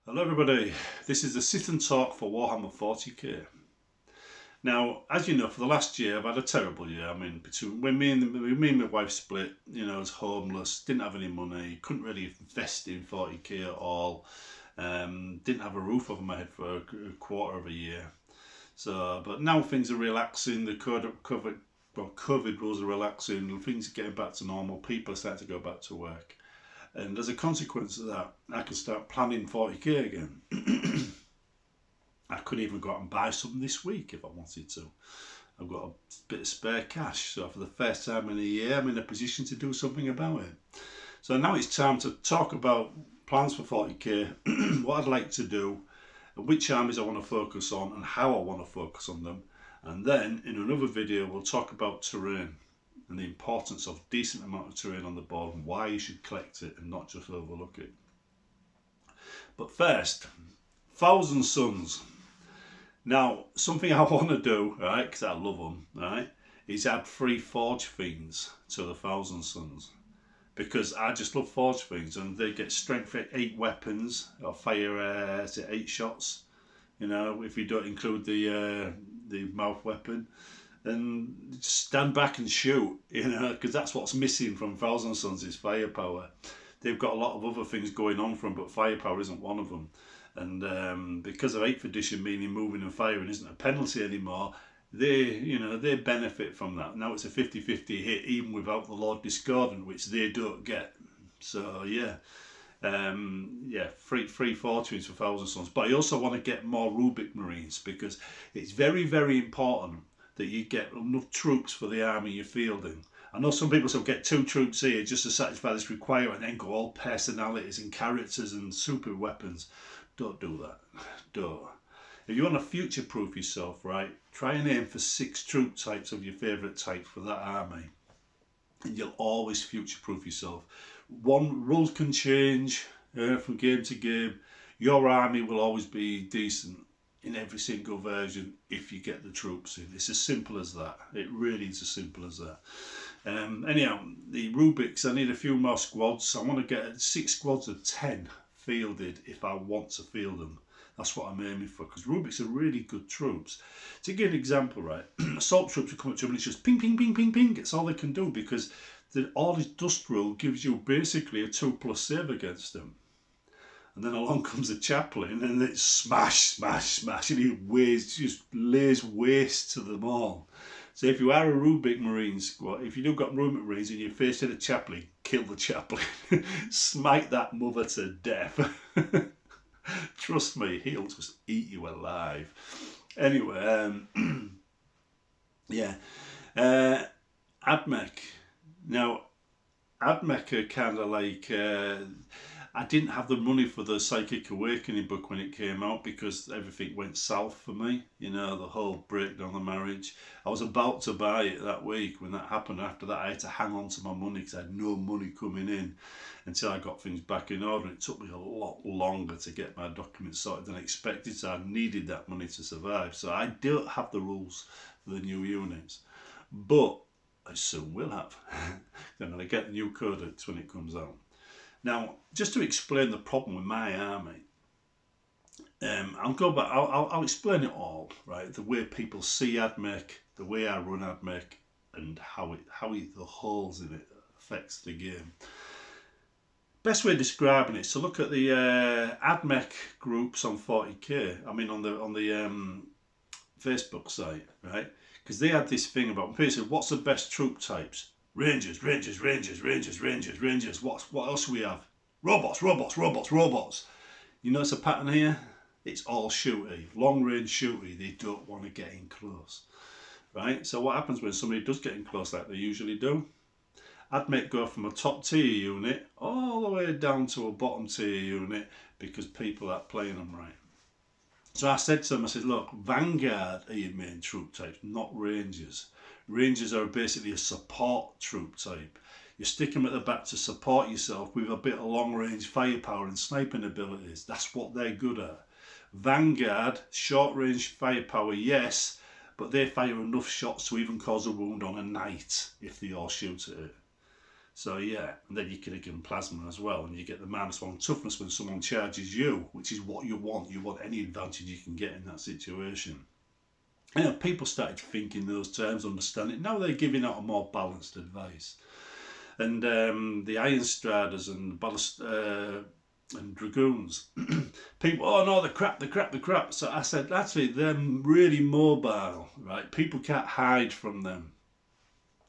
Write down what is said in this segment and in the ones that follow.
Hello everybody, this is the sit and talk for Warhammer 40k. Now, as you know, for the last year I've had a terrible year. I mean, when me and my wife split, I was homeless, didn't have any money, couldn't really invest in 40k at all, didn't have a roof over my head for a quarter of a year. But now things are relaxing, the COVID rules are relaxing, things are getting back to normal, people are starting to go back to work. And as a consequence of that, I can start planning 40k again. I could even go out and buy something this week if I wanted to. I've got a bit of spare cash, so for the first time in a year, I'm in a position to do something about it. So now it's time to talk about plans for 40k, what I'd like to do, which armies I want to focus on, and how I want to focus on them. And then in another video, we'll talk about terrain and the importance of decent amount of terrain on the board and why you should collect it and not just overlook it. But first, Thousand Suns. Now, something I want to do, right, because I love them, right, is add 3 Forge Fiends to the Thousand Suns. Because I just love Forge Fiends, and they get strength 8 weapons, or fire 8 shots, if you don't include the mouth weapon. And stand back and shoot, because that's what's missing from Thousand Suns is firepower. They've got a lot of other things going on for them, but firepower isn't one of them. And because of 8th edition, meaning moving and firing isn't a penalty anymore, they benefit from that. Now it's a 50-50 hit, even without the Lord Discordant, which they don't get. So yeah. Free fortunes for Thousand Suns. But I also want to get more Rubic Marines, because it's very, very important that you get enough troops for the army you're fielding. I know some people say get 2 troops here just to satisfy this requirement and then go all personalities and characters and super weapons. Don't do that. Don't. If you want to future-proof yourself, right, try and aim for 6 troop types of your favourite type for that army. And you'll always future-proof yourself. Rules can change from game to game. Your army will always be decent in every single version if you get the troops in. It's as simple as that. It really is as simple as that. Anyhow, the Rubics, I need a few more squads. I want to get 6 squads of 10 fielded if I want to field them. That's what I'm aiming for, because Rubics are really good troops. To give an example, right, assault troops will come up to them and it's just ping, ping, ping, ping, ping. It's all they can do, because all this dust rule gives you basically a 2+ save against them. And then along comes a chaplain and it's smash, smash, smash, and he just lays waste to them all. So if you are a Rubic Marine squad, if you do got Rubic Marines and you're facing a chaplain, kill the chaplain. Smite that mother to death. Trust me, he'll just eat you alive. Anyway, yeah. Admech. Now, Admech are kind of like... I didn't have the money for the Psychic Awakening book when it came out, because everything went south for me, the whole breakdown of the marriage. I was about to buy it that week when that happened. After that, I had to hang on to my money because I had no money coming in until I got things back in order. It took me a lot longer to get my documents sorted than expected, so I needed that money to survive. So I don't have the rules for the new units, but I soon will have. I'm going to get the new codex when it comes out. Now, just to explain the problem with my army, I'll explain it all, right? The way people see Admech, the way I run Admech, and how the holes in it affects the game. Best way of describing it is to look at the Admech groups on 40k. I mean, on the Facebook site, right? Because they had this thing about people said, "What's the best troop types?" Rangers, Rangers, Rangers, Rangers, Rangers, Rangers. What else do we have? Robots, robots, robots, robots. You notice a pattern here? It's all shooty, long range shooty. They don't want to get in close, right? So what happens when somebody does get in close, like they usually do? Admech go from a top tier unit all the way down to a bottom tier unit because people aren't playing them right. So I said to them, I said, look, Vanguard are your main troop types, not Rangers. Rangers are basically a support troop type. You stick them at the back to support yourself with a bit of long range firepower and sniping abilities. That's what they're good at. Vanguard, short range firepower, yes, but they fire enough shots to even cause a wound on a knight if they all shoot at it. So yeah, and then you can give them plasma as well, and you get the -1 toughness when someone charges you, which is what you want. You want any advantage you can get in that situation. You know, people started to think in those terms, understand it. Now they're giving out a more balanced advice. And the Iron Striders and Ballast and Dragoons, people, oh no, the crap. So I said, actually, they're really mobile, right? People can't hide from them.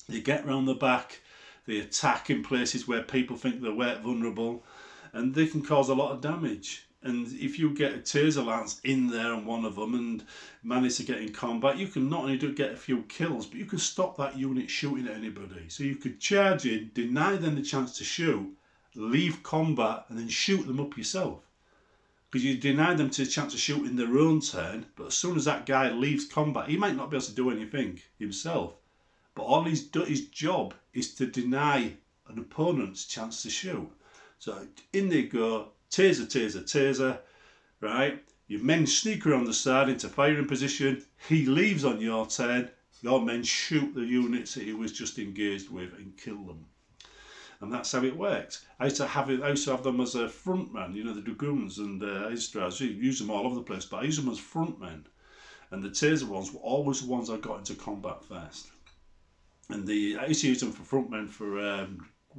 They get round the back, they attack in places where people think they're vulnerable, and they can cause a lot of damage. And if you get a taser lance in there on one of them and manage to get in combat, you can not only get a few kills, but you can stop that unit shooting at anybody. So you could charge in, deny them the chance to shoot, leave combat, and then shoot them up yourself. Because you deny them the chance to shoot in their own turn, but as soon as that guy leaves combat, he might not be able to do anything himself. But all his job is to deny an opponent's chance to shoot. So in they go, taser, right? Your men sneak around the side into firing position. He leaves on your turn. Your men shoot the units that he was just engaged with and kill them. And that's how it works. I used to have them as a front man. You know, the Dragoons and I used to use them all over the place, but I use them as front men. And the taser ones were always the ones I got into combat first. And I used to use them for frontmen for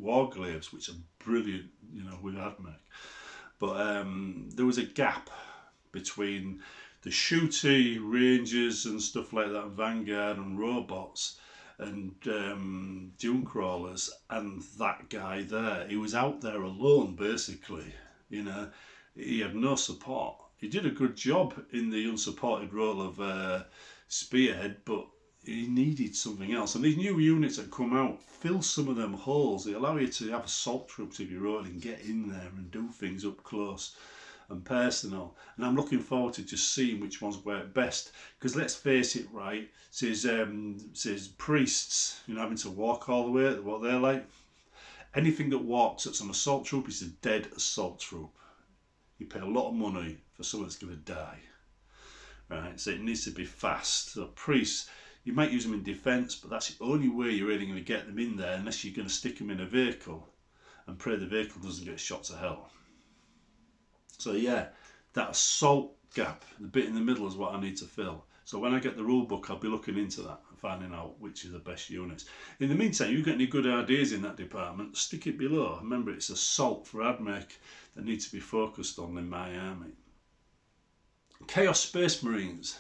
warglaives, which are brilliant, you know, with Admech. But there was a gap between the shooty rangers and stuff like that, and Vanguard and robots and dune crawlers, and that guy there. He was out there alone, basically. You know, he had no support. He did a good job in the unsupported role of spearhead, but he needed something else. And these new units that come out fill some of them holes. They allow you to have assault troops of your own and get in there and do things up close and personal. And I'm looking forward to just seeing which ones work best. Because let's face it, right, says priests, you know, having to walk all the way, what they're like. Anything that walks that's an assault troop is a dead assault troop. You pay a lot of money for someone that's going to die. Right, so it needs to be fast. So priests, you might use them in defence, but that's the only way you're really going to get them in there, unless you're going to stick them in a vehicle and pray the vehicle doesn't get shot to hell. So yeah, that assault gap, the bit in the middle, is what I need to fill. So when I get the rule book, I'll be looking into that and finding out which are the best units. In the meantime, you've got any good ideas in that department, stick it below. Remember, it's assault for Admech that needs to be focused on in my army. Chaos Space Marines.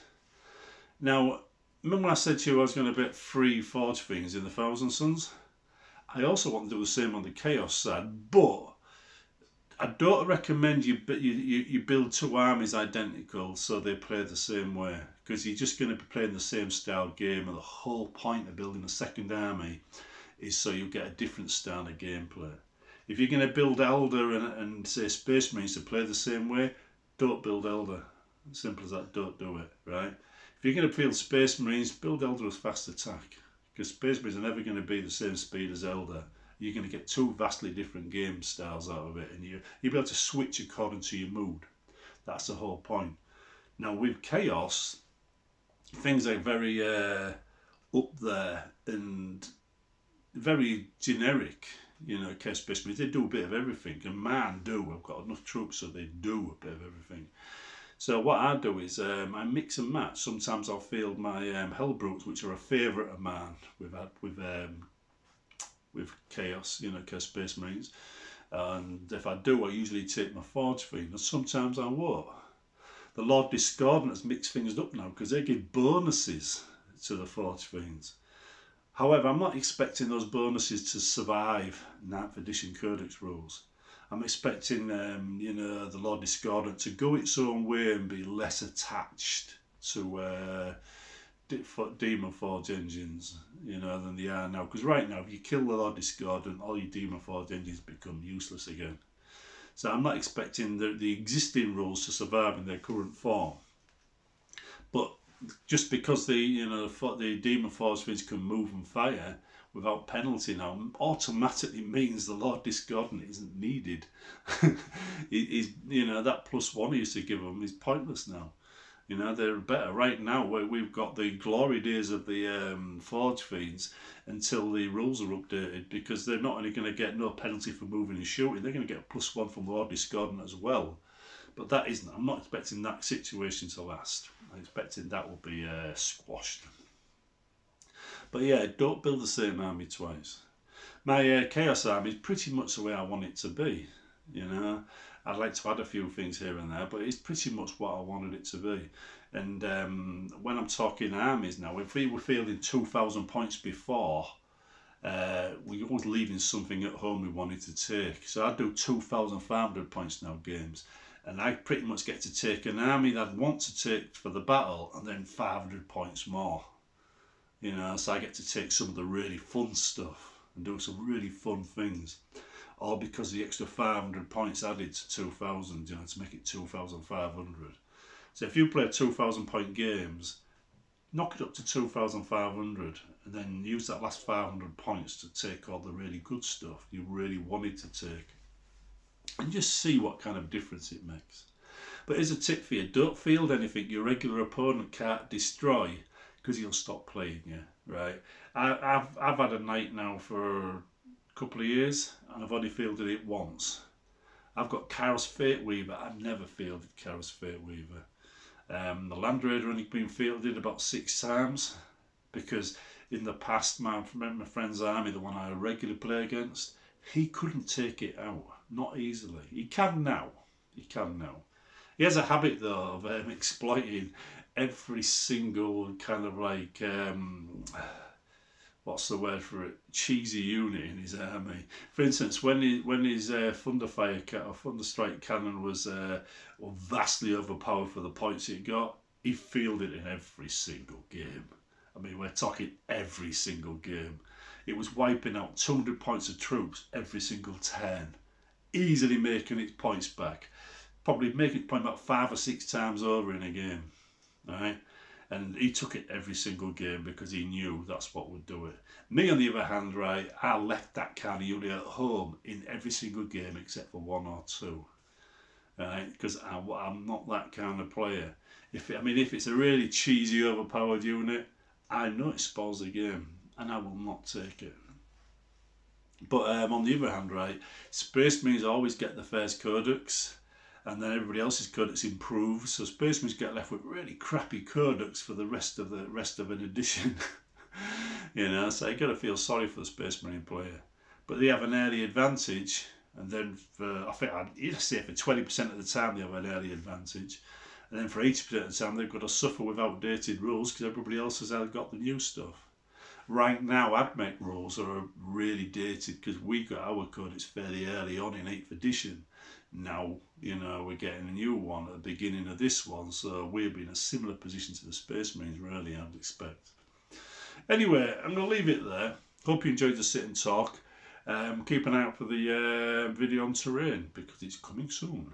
Now, remember when I said to you I was going to bet 3 Forge Fiends in the Thousand Sons? I also want to do the same on the Chaos side, but I don't recommend you build 2 armies identical so they play the same way, because you're just going to be playing the same style game, and the whole point of building a second army is so you get a different style of gameplay. If you're going to build Elder and say Space Marines to play the same way, don't build Elder. Simple as that, don't do it, right? If you're going to build Space Marines, build Elder as fast attack, because Space Marines are never going to be the same speed as Elder. You're going to get 2 vastly different game styles out of it, and you'll be able to switch according to your mood. That's the whole point. Now with Chaos, things are very up there and very generic. You know, Chaos Space Marines, they do a bit of everything, and man do. I've got enough troops so they do a bit of everything. So what I do is I mix and match. Sometimes I'll field my Hellbrutes, which are a favourite of mine with Chaos, you know, Chaos Space Marines. And if I do, I usually take my Forge Fiend, and sometimes I won't. The Lord Discordant has mixed things up now because they give bonuses to the Forge Fiends. However, I'm not expecting those bonuses to survive 9th edition Codex rules. I'm expecting, you know, the Lord Discordant to go its own way and be less attached to Demon Forge engines, you know, than they are now. Because right now, if you kill the Lord Discordant, all your Demon Forge engines become useless again. So I'm not expecting the existing rules to survive in their current form. But just because the Demon Forge Fiends can move and fire without penalty now, automatically means the Lord Discordant isn't needed. You know, that +1 I used to give them is pointless now. You know, they're better right now. Where we've got the glory days of the Forge Fiends until the rules are updated, because they're not only going to get no penalty for moving and shooting, they're going to get +1 from Lord Discordant as well. But that isn't. I'm not expecting that situation to last. I'm expecting that will be squashed. But yeah, don't build the same army twice. My Chaos army is pretty much the way I want it to be. You know, I'd like to add a few things here and there, but it's pretty much what I wanted it to be. And when I'm talking armies now, if we were fielding 2,000 points before, we were always leaving something at home we wanted to take. So I do 2,500 points now games, and I pretty much get to take an army that I'd want to take for the battle, and then 500 points more. You know, so I get to take some of the really fun stuff and do some really fun things. All because the extra 500 points added to 2,000, you know, to make it 2,500. So if you play 2,000 point games, knock it up to 2,500 and then use that last 500 points to take all the really good stuff you really wanted to take. And just see what kind of difference it makes. But here's a tip for you: don't field anything your regular opponent can't destroy, because he'll stop playing you, right? I've had a knight now for a couple of years, and I've only fielded it once. I've got Chaos Fate Weaver. I've never fielded Chaos Fate Weaver. The Land Raider only been fielded about 6 times, because in the past, my friend's army, the one I regularly play against, he couldn't take it out, not easily. He can now. He can now. He has a habit though of exploiting every single kind of like what's the word for it, cheesy unit in his army. For instance, when his Thunderfire or Thunderstrike cannon was vastly overpowered for the points it got, he fielded in every single game. I mean, we're talking every single game. It was wiping out 200 points of troops every single turn, easily making its points back. Probably making it point about 5 or 6 times over in a game. Right? And he took it every single game because he knew that's what would do it. Me, on the other hand, right, I left that kind of unit at home in every single game except for 1 or 2. Right? Because I'm not that kind of player. If it's a really cheesy, overpowered unit, I know it spoils the game, and I will not take it. But on the other hand, right, Space Marines always get the first Codex, and then everybody else's codex improves, so Space Marines get left with really crappy codex for the rest of an edition. You know, so you got to feel sorry for the Space Marine player. But they have an early advantage, and then I think I'd say for 20% of the time they have an early advantage, and then for 80% of the time they've got to suffer with outdated rules because everybody else has got the new stuff. Right now, Admech rules are really dated because we got our codex fairly early on in 8th edition. Now, you know, we're getting a new one at the beginning of this one, so we'll be in a similar position to the Space Marines, really, I'd expect. Anyway, I'm going to leave it there. Hope you enjoyed the sit and talk. Keep an eye out for the video on terrain, because it's coming soon.